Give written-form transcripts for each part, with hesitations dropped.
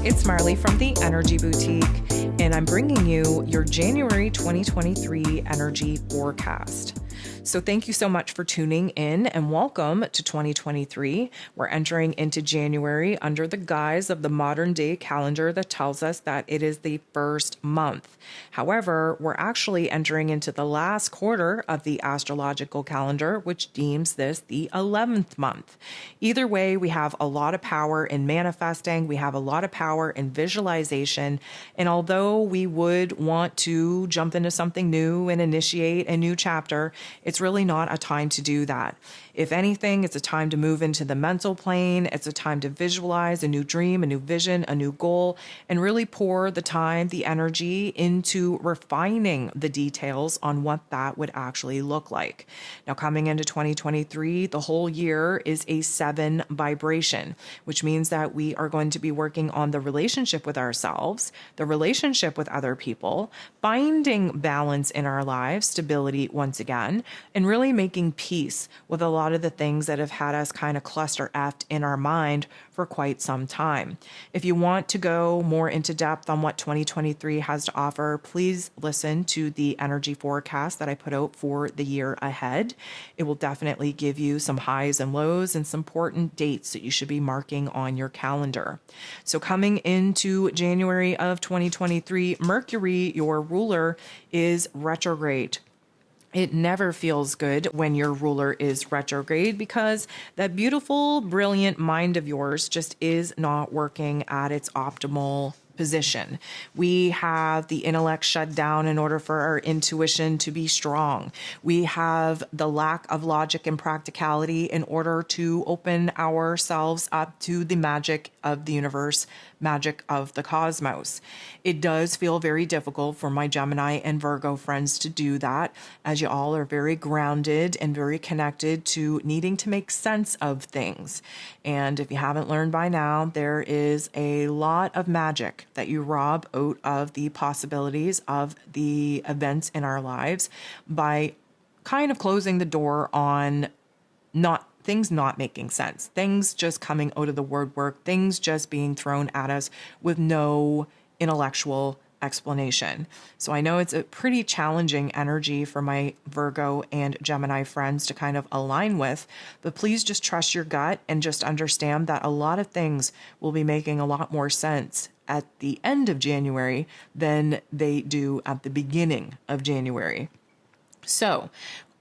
It's Marley from the Energy Boutique, and I'm bringing you your January 2023 energy forecast. So thank you so much for tuning in and welcome to 2023. We're entering into January under the guise of the modern day calendar that tells us that it is the first month. However, we're actually entering into the last quarter of the astrological calendar, which deems this the 11th month. Either way, we have a lot of power in manifesting. We have a lot of power in visualization. And although we would want to jump into something new and initiate a new chapter, it's really not a time to do that. If anything, it's a time to move into the mental plane. It's a time to visualize a new dream, a new vision, a new goal, and really pour the time, the energy into refining the details on what that would actually look like. Now, coming into 2023, the whole year is a 7 vibration, which means that we are going to be working on the relationship with ourselves, the relationship with other people, finding balance in our lives, stability once again, and really making peace with a lot of the things that have had us kind of cluster effed in our mind for quite some time. If you want to go more into depth on what 2023 has to offer, please listen to the energy forecast that I put out for the year ahead. It will definitely give you some highs and lows and some important dates that you should be marking on your calendar. So coming into January of 2023, Mercury, your ruler, is retrograde. It never feels good when your ruler is retrograde because that beautiful, brilliant mind of yours just is not working at its optimal position. We have the intellect shut down in order for our intuition to be strong. We have the lack of logic and practicality in order to open ourselves up to the magic of the universe, magic of the cosmos. It does feel very difficult for my Gemini and Virgo friends to do that, as you all are very grounded and very connected to needing to make sense of things. And if you haven't learned by now, there is a lot of magic that you rob out of the possibilities of the events in our lives by kind of closing the door on things not making sense, things just coming out of the woodwork, things just being thrown at us with no intellectual explanation. So I know it's a pretty challenging energy for my Virgo and Gemini friends to kind of align with, but please just trust your gut and just understand that a lot of things will be making a lot more sense at the end of January than they do at the beginning of January. So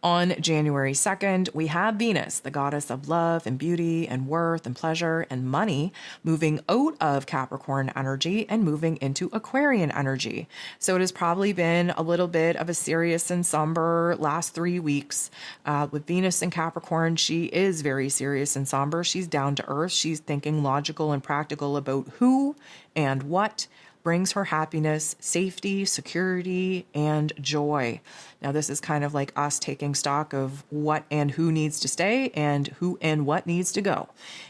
on January 2nd, we have Venus, the goddess of love and beauty and worth and pleasure and money, moving out of Capricorn energy and moving into Aquarian energy. So it has probably been a little bit of a serious and somber last 3 weeks. With Venus in Capricorn, she is very serious and somber. She's down to earth. She's thinking logical and practical about who and what brings her happiness, safety, security, and joy. Now, this is kind of like us taking stock of what and who needs to stay and who and what needs to go.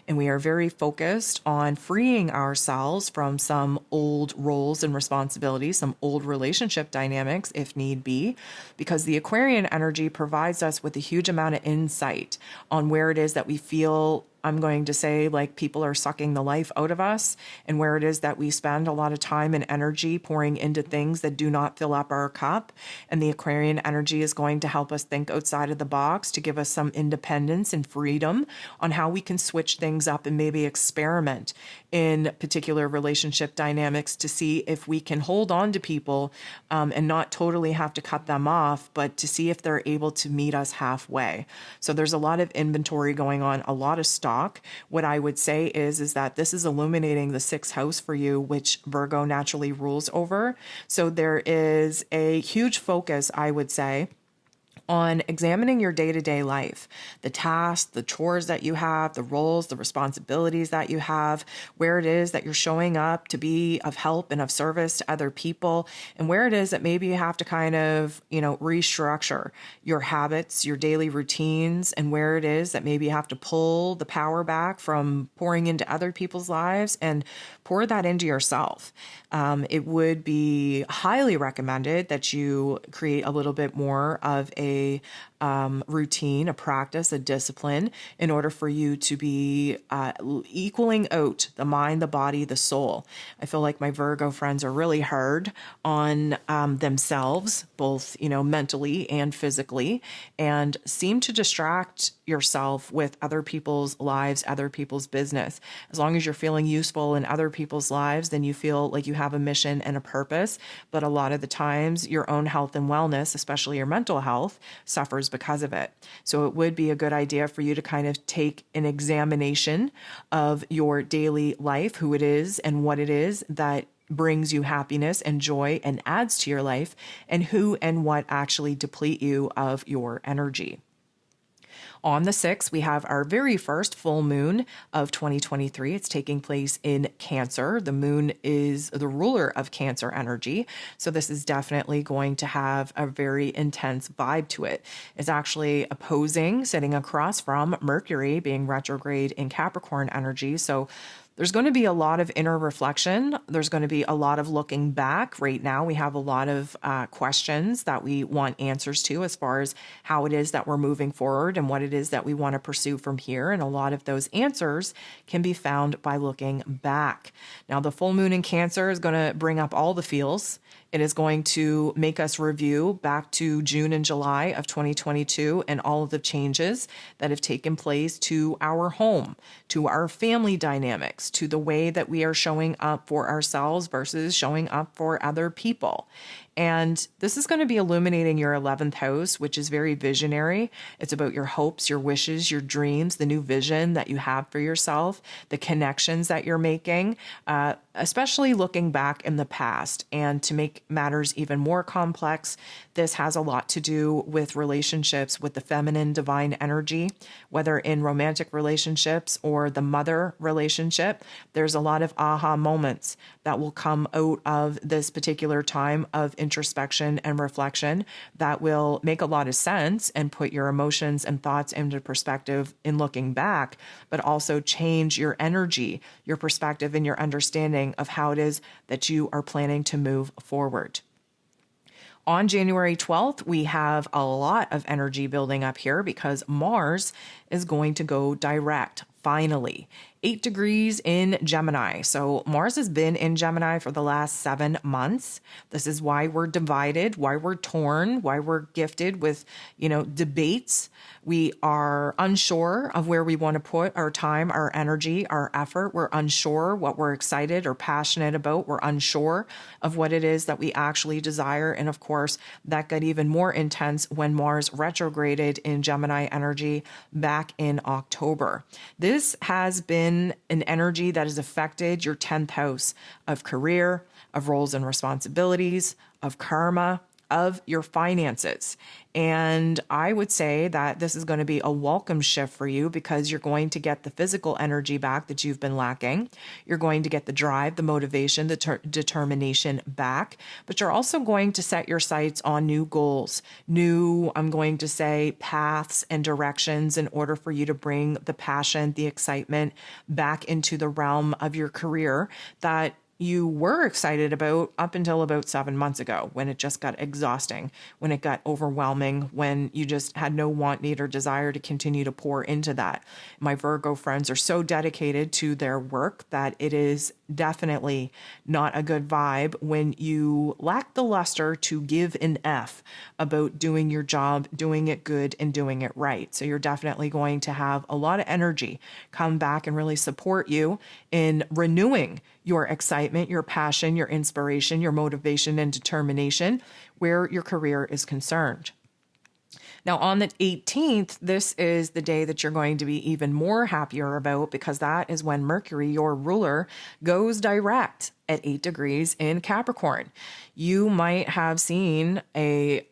And we are very focused on freeing ourselves from some old roles and responsibilities, some old relationship dynamics, if need be, because the Aquarian energy provides us with a huge amount of insight on where it is that we feel, I'm going to say, like people are sucking the life out of us, and where it is that we spend a lot of time and energy pouring into things that do not fill up our cup. And the Aquarian energy is going to help us think outside of the box to give us some independence and freedom on how we can switch things up and maybe experiment in particular relationship dynamics to see if we can hold on to people and not totally have to cut them off, but to see if they're able to meet us halfway. So there's a lot of inventory going on, a lot of stock. What I would say is that this is illuminating the 6th house for you, which Virgo naturally rules over. So there is a huge focus, I would say, on examining your day-to-day life, the tasks, the chores that you have, the roles, the responsibilities that you have, where it is that you're showing up to be of help and of service to other people, and where it is that maybe you have to kind of, restructure your habits, your daily routines, and where it is that maybe you have to pull the power back from pouring into other people's lives and pour that into yourself. It would be highly recommended that you create a little bit more of a routine, a practice, a discipline in order for you to be equaling out the mind, the body, the soul. I feel like my Virgo friends are really hard on themselves, both, mentally and physically, and seem to distract yourself with other people's lives, other people's business. As long as you're feeling useful in other people's lives, then you feel like you have a mission and a purpose. But a lot of the times, your own health and wellness, especially your mental health, suffers because of it. So it would be a good idea for you to kind of take an examination of your daily life, who it is and what it is that brings you happiness and joy and adds to your life, and who and what actually deplete you of your energy. On the 6th, we have our very first full moon of 2023. It's taking place in Cancer. The moon is the ruler of Cancer energy. So this is definitely going to have a very intense vibe to it. It's actually opposing, sitting across from Mercury being retrograde in Capricorn energy. So there's going to be a lot of inner reflection. There's going to be a lot of looking back. Right now, we have a lot of questions that we want answers to as far as how it is that we're moving forward and what it is that we want to pursue from here. And a lot of those answers can be found by looking back. Now, the full moon in Cancer is going to bring up all the feels. It is going to make us review back to June and July of 2022 and all of the changes that have taken place to our home, to our family dynamics, to the way that we are showing up for ourselves versus showing up for other people. And this is going to be illuminating your 11th house, which is very visionary. It's about your hopes, your wishes, your dreams, the new vision that you have for yourself, the connections that you're making, especially looking back in the past. And to make matters even more complex, this has a lot to do with relationships with the feminine divine energy, whether in romantic relationships or the mother relationship. There's a lot of aha moments that will come out of this particular time of introspection and reflection that will make a lot of sense and put your emotions and thoughts into perspective in looking back, but also change your energy, your perspective, and your understanding of how it is that you are planning to move forward. On January 12th, we have a lot of energy building up here because Mars is going to go direct, finally. 8 degrees in Gemini. So Mars has been in Gemini for the last 7 months. This is why we're divided, why we're torn, why we're gifted with, debates. We are unsure of where we want to put our time, our energy, our effort. We're unsure what we're excited or passionate about. We're unsure of what it is that we actually desire. And of course, that got even more intense when Mars retrograded in Gemini energy back in October. This has been an energy that has affected your 10th house of career, of roles and responsibilities, of karma, of your finances. And I would say that this is going to be a welcome shift for you because you're going to get the physical energy back that you've been lacking. You're going to get the drive, the motivation, the determination back, but you're also going to set your sights on new goals, I'm going to say, paths and directions in order for you to bring the passion, the excitement back into the realm of your career that you were excited about up until about 7 months ago, when it just got exhausting, when it got overwhelming, when you just had no want, need, or desire to continue to pour into that. My Virgo friends are so dedicated to their work that it is definitely not a good vibe when you lack the luster to give an F about doing your job, doing it good, and doing it right. So you're definitely going to have a lot of energy come back and really support you in renewing your excitement, your passion, your inspiration, your motivation, and determination where your career is concerned. Now, on the 18th, this is the day that you're going to be even more happier about because that is when Mercury, your ruler, goes direct at 8 degrees in Capricorn. You might have seen a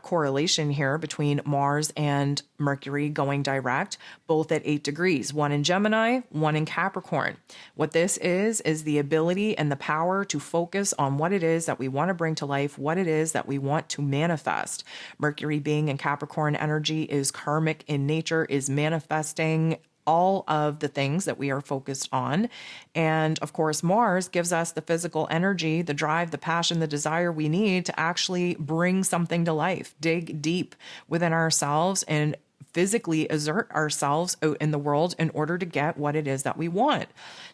correlation here between Mars and Mercury going direct, both at 8 degrees, one in Gemini, one in Capricorn. What this is the ability and the power to focus on what it is that we want to bring to life, what it is that we want to manifest. Mercury being in Capricorn energy is karmic in nature, is manifesting all of the things that we are focused on. And of course, Mars gives us the physical energy, the drive, the passion, the desire we need to actually bring something to life, dig deep within ourselves and physically exert ourselves out in the world in order to get what it is that we want.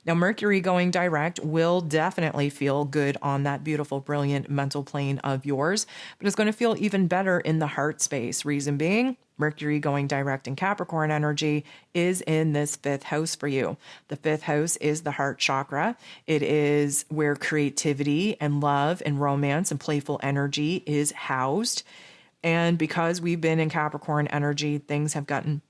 Now, Mercury going direct will definitely feel good on that beautiful, brilliant mental plane of yours, but it's going to feel even better in the heart space. Reason being, Mercury going direct in Capricorn energy is in this fifth house for you. The fifth house is the heart chakra. It is where creativity and love and romance and playful energy is housed. And because we've been in Capricorn energy, things have gotten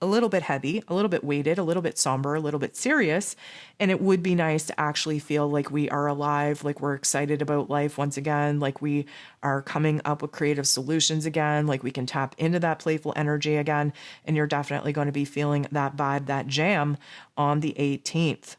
a little bit heavy, a little bit weighted, a little bit somber, a little bit serious. And it would be nice to actually feel like we are alive, like we're excited about life once again, like we are coming up with creative solutions again, like we can tap into that playful energy again. And you're definitely going to be feeling that vibe, that jam on the 18th.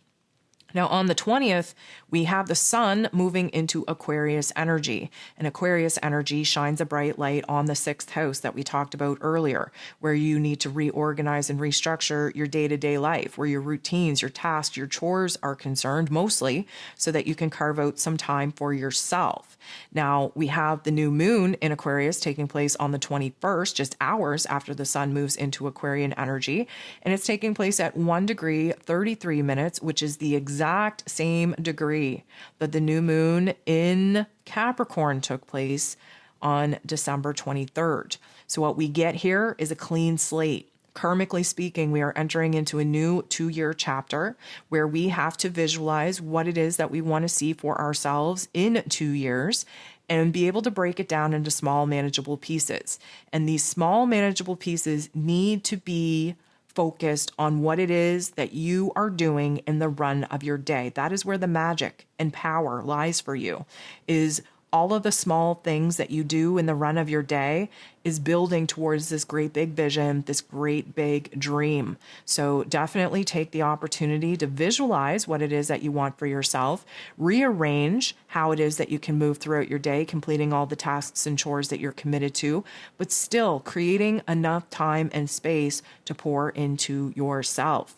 Now, on the 20th, we have the sun moving into Aquarius energy. And Aquarius energy shines a bright light on the sixth house that we talked about earlier, where you need to reorganize and restructure your day-to-day life, where your routines, your tasks, your chores are concerned mostly, so that you can carve out some time for yourself. Now, we have the new moon in Aquarius taking place on the 21st, just hours after the sun moves into Aquarian energy. And it's taking place at 1 degree, 33 minutes, which is the exact same degree that the new moon in Capricorn took place on December 23rd. So what we get here is a clean slate. Karmically speaking, we are entering into a new 2-year chapter where we have to visualize what it is that we want to see for ourselves in 2 years and be able to break it down into small, manageable pieces. And these small, manageable pieces need to be focused on what it is that you are doing in the run of your day. That is where the magic and power lies for you, is all of the small things that you do in the run of your day is building towards this great big vision, this great big dream. So definitely take the opportunity to visualize what it is that you want for yourself, rearrange how it is that you can move throughout your day, completing all the tasks and chores that you're committed to, but still creating enough time and space to pour into yourself.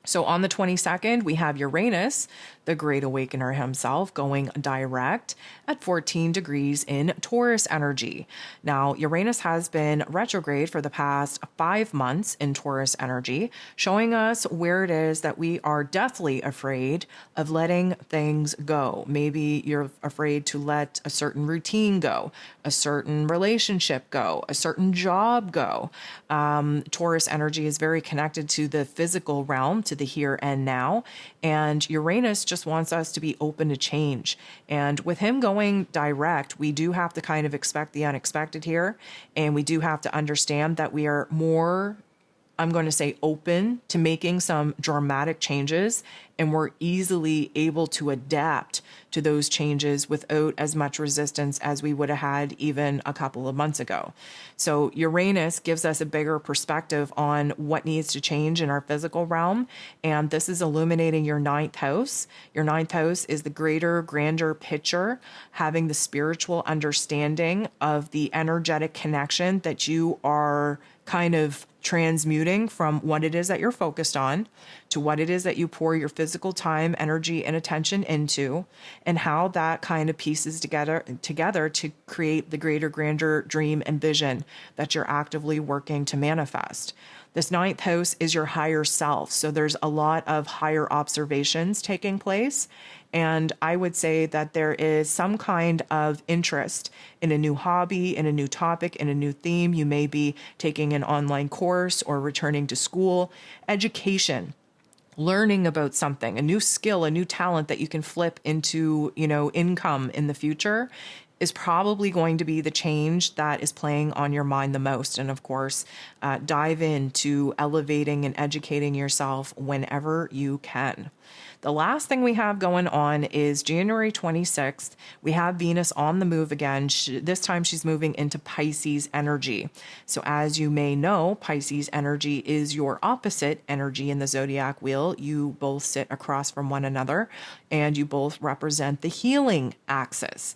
So on the 22nd, we have Uranus, the great awakener himself, going direct at 14 degrees in Taurus energy. Now, Uranus has been retrograde for the past 5 months in Taurus energy, showing us where it is that we are deathly afraid of letting things go. Maybe you're afraid to let a certain routine go, a certain relationship go, a certain job go. Taurus energy is very connected to the physical realm, to the here and now. And Uranus just wants us to be open to change. And with him going direct, we do have to kind of expect the unexpected here. And we do have to understand that we are more, I'm going to say, open to making some dramatic changes, and we're easily able to adapt to those changes without as much resistance as we would have had even a couple of months ago. So Uranus gives us a bigger perspective on what needs to change in our physical realm, and this is illuminating your ninth house. Your ninth house is the greater, grander picture, having the spiritual understanding of the energetic connection that you are kind of transmuting from what it is that you're focused on to what it is that you pour your physical time, energy, and attention into, and how that kind of pieces together to create the greater, grander dream and vision that you're actively working to manifest. This ninth house is your higher self. So there's a lot of higher observations taking place. And I would say that there is some kind of interest in a new hobby, in a new topic, in a new theme. You may be taking an online course or returning to school. Education, learning about something, a new skill, a new talent that you can flip into, income in the future is probably going to be the change that is playing on your mind the most. And of course, dive into elevating and educating yourself whenever you can. The last thing we have going on is January 26th. We have Venus on the move again. This time she's moving into Pisces energy. So as you may know, Pisces energy is your opposite energy in the zodiac wheel. You both sit across from one another and you both represent the healing axis.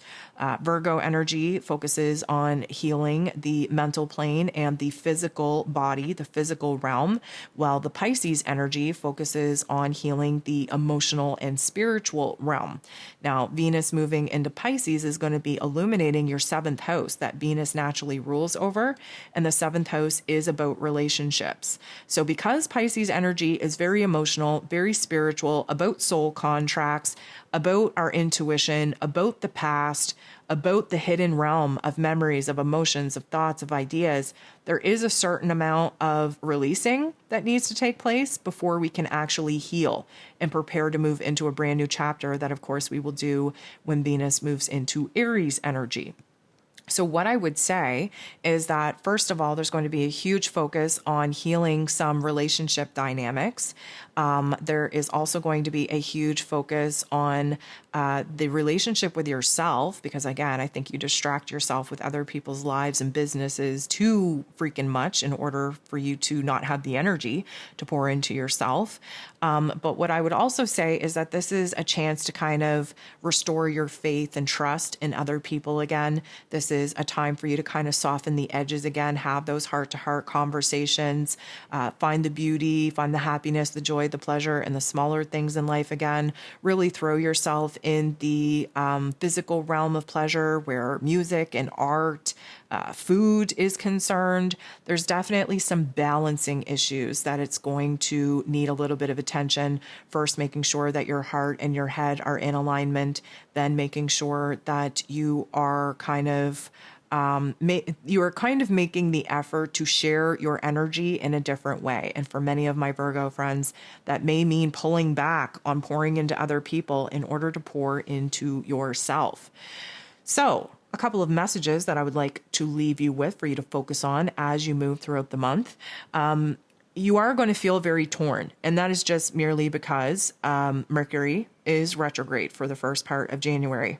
Virgo energy focuses on healing the mental plane and the physical body, the physical realm, while the Pisces energy focuses on healing the emotional and spiritual realm. Now, Venus moving into Pisces is going to be illuminating your seventh house that Venus naturally rules over, and the seventh house is about relationships. So because Pisces energy is very emotional, very spiritual, about soul contracts, about our intuition, about the past, about the hidden realm of memories, of emotions, of thoughts, of ideas, there is a certain amount of releasing that needs to take place before we can actually heal and prepare to move into a brand new chapter that, of course, we will do when Venus moves into Aries energy. So what I would say is that, first of all, there's going to be a huge focus on healing some relationship dynamics. There is also going to be a huge focus on the relationship with yourself, because again, I think you distract yourself with other people's lives and businesses too freaking much in order for you to not have the energy to pour into yourself. But what I would also say is that this is a chance to kind of restore your faith and trust in other people again. This is a time for you to kind of soften the edges again, have those heart-to-heart conversations, find the beauty, find the happiness, the joy, the pleasure, and the smaller things in life again. Really throw yourself in the physical realm of pleasure where music and art, food is concerned. There's definitely some balancing issues that it's going to need a little bit of attention. First, making sure that your heart and your head are in alignment, then making sure that you are kind of making the effort to share your energy in a different way. And for many of my Virgo friends, that may mean pulling back on pouring into other people in order to pour into yourself. So, a couple of messages that I would like to leave you with for you to focus on as you move throughout the month. You are going to feel very torn, and that is just merely because Mercury is retrograde for the first part of January.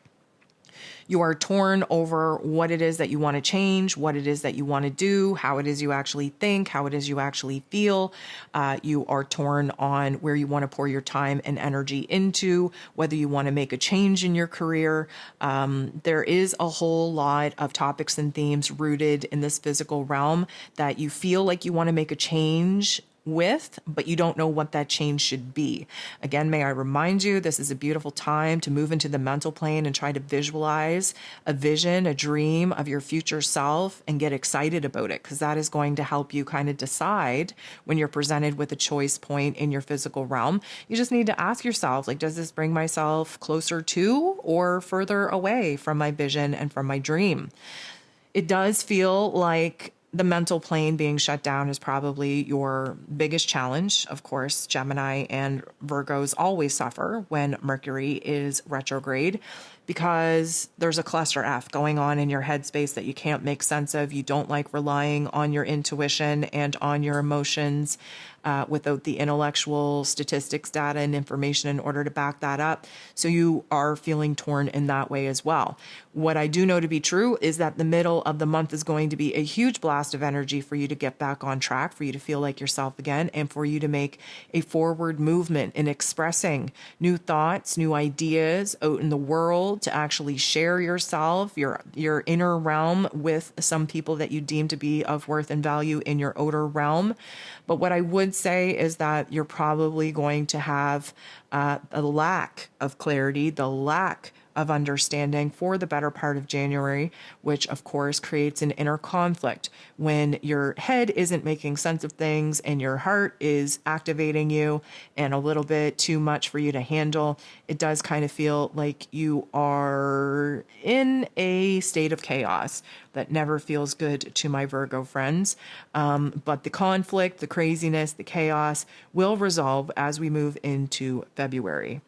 You are torn over what it is that you want to change, what it is that you want to do, how it is you actually think, how it is you actually feel. You are torn on where you want to pour your time and energy into, whether you want to make a change in your career. There is a whole lot of topics and themes rooted in this physical realm that you feel like you want to make a change with, but you don't know what that change should be. Again, may I remind you, this is a beautiful time to move into the mental plane and try to visualize a vision, a dream of your future self and get excited about it, because that is going to help you kind of decide when you're presented with a choice point in your physical realm. You just need to ask yourself, like, does this bring myself closer to or further away from my vision and from my dream? It does feel like the mental plane being shut down is probably your biggest challenge. Of course, Gemini and Virgos always suffer when Mercury is retrograde because there's a cluster F going on in your headspace that you can't make sense of. You don't like relying on your intuition and on your emotions without the intellectual statistics, data, and information in order to back that up. So you are feeling torn in that way as well. What I do know to be true is that the middle of the month is going to be a huge blast of energy for you to get back on track, for you to feel like yourself again, and for you to make a forward movement in expressing new thoughts, new ideas out in the world, to actually share yourself, your inner realm with some people that you deem to be of worth and value in your outer realm. But what I would say is that you're probably going to have a lack of clarity, the lack of understanding for the better part of January, which of course creates an inner conflict when your head isn't making sense of things and your heart is activating you and a little bit too much for you to handle. It does kind of feel like you are in a state of chaos that never feels good to my Virgo friends. But the conflict, the craziness, the chaos will resolve as we move into February.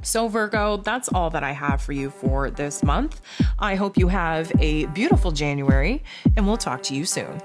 So Virgo, that's all that I have for you for this month. I hope you have a beautiful January, and we'll talk to you soon.